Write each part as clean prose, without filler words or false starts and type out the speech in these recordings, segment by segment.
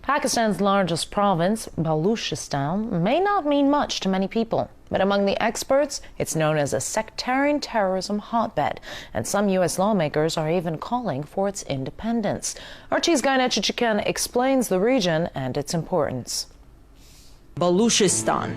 Pakistan's largest province, Baluchistan, may not mean much to many people, but among the experts, it's known as a sectarian terrorism hotbed, and some U.S. lawmakers are even calling for its independence. RT's Gaina Chichikan explains the region and its importance. Baluchistan.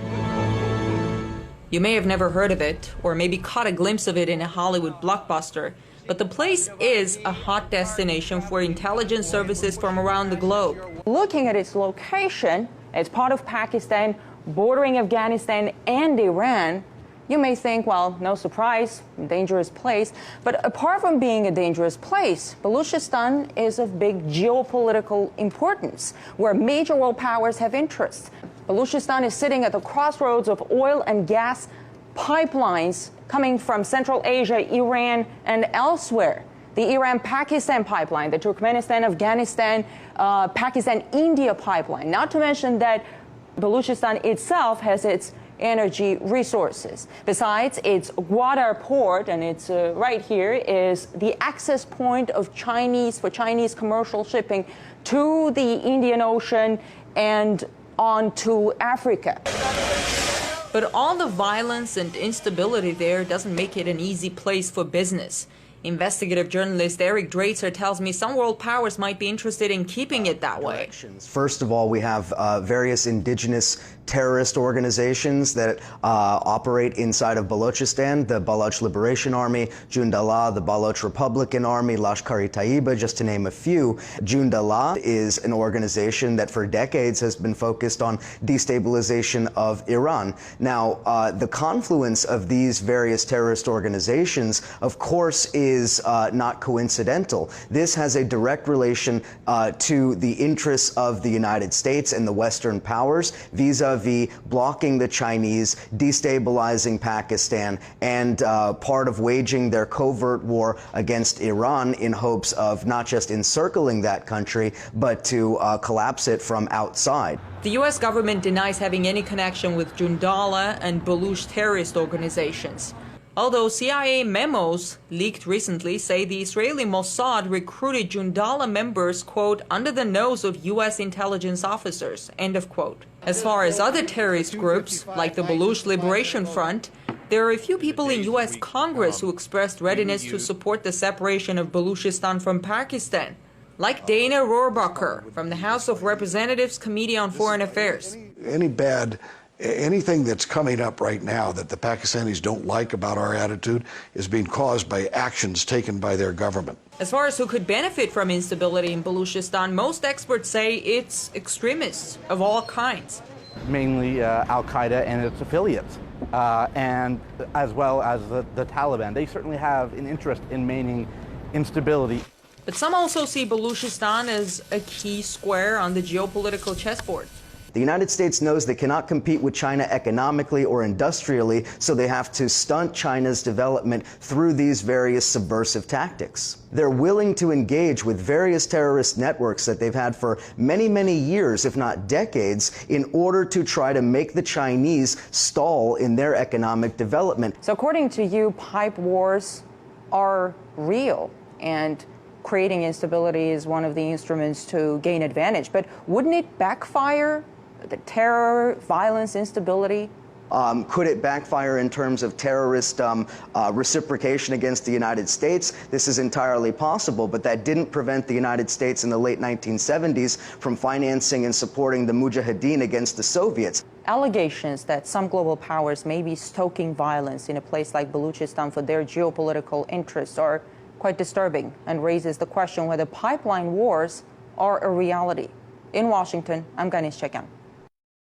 You may have never heard of it, or maybe caught a glimpse of it in a Hollywood blockbuster, but the place is a hot destination for intelligence services from around the globe. Looking at its location, it's part of Pakistan, bordering Afghanistan and Iran. You may think, well, no surprise, dangerous place. But apart from being a dangerous place, Baluchistan is of big geopolitical importance, where major world powers have interests. Baluchistan is sitting at the crossroads of oil and gas pipelines coming from Central Asia, Iran, and elsewhere. The Iran-Pakistan pipeline, the Turkmenistan-Afghanistan, Pakistan-India pipeline, not to mention that Baluchistan itself has its energy resources. Besides, its Gwadar port, and it's right here, is the access point of Chinese commercial shipping to the Indian Ocean and on to Africa. But all the violence and instability there doesn't make it an easy place for business. Investigative journalist Eric Draitser tells me some world powers might be interested in keeping it that way. First of all, we have various indigenous terrorist organizations that operate inside of Balochistan, the Baloch Liberation Army, Jundallah, the Baloch Republican Army, Lashkar-e-Taiba, just to name a few. Jundallah is an organization that for decades has been focused on destabilization of Iran. Now, the confluence of these various terrorist organizations, of course, is not coincidental. This has a direct relation to the interests of the United States and the Western powers vis-a-vis blocking the Chinese, destabilizing Pakistan, and part of waging their covert war against Iran in hopes of not just encircling that country, but to collapse it from outside. The U.S. government denies having any connection with Jundallah and Baluch terrorist organizations. Although CIA memos leaked recently say the Israeli Mossad recruited Jundallah members, quote, under the nose of U.S. intelligence officers, end of quote. As far as other terrorist groups, like the Baluch Liberation Front, there are a few people in U.S. Congress who expressed readiness to support the separation of Baluchistan from Pakistan, like Dana Rohrabacher from the House of Representatives Committee on Foreign Affairs. Anything that's coming up right now that the Pakistanis don't like about our attitude is being caused by actions taken by their government. As far as who could benefit from instability in Baluchistan, most experts say it's extremists of all kinds. Mainly Al-Qaeda and its affiliates, and as well as the Taliban. They certainly have an interest in maintaining instability. But some also see Baluchistan as a key square on the geopolitical chessboard. The United States knows they cannot compete with China economically or industrially, so they have to stunt China's development through these various subversive tactics. They're willing to engage with various terrorist networks that they've had for many, many years, if not decades, in order to try to make the Chinese stall in their economic development. So according to you, pipe wars are real, and creating instability is one of the instruments to gain advantage. But wouldn't it backfire? The terror, violence, instability? Could it backfire in terms of terrorist reciprocation against the United States? This is entirely possible, but that didn't prevent the United States in the late 1970s from financing and supporting the Mujahideen against the Soviets. Allegations that some global powers may be stoking violence in a place like Baluchistan for their geopolitical interests are quite disturbing and raises the question whether pipeline wars are a reality. In Washington, I'm Ganesh Chekyan.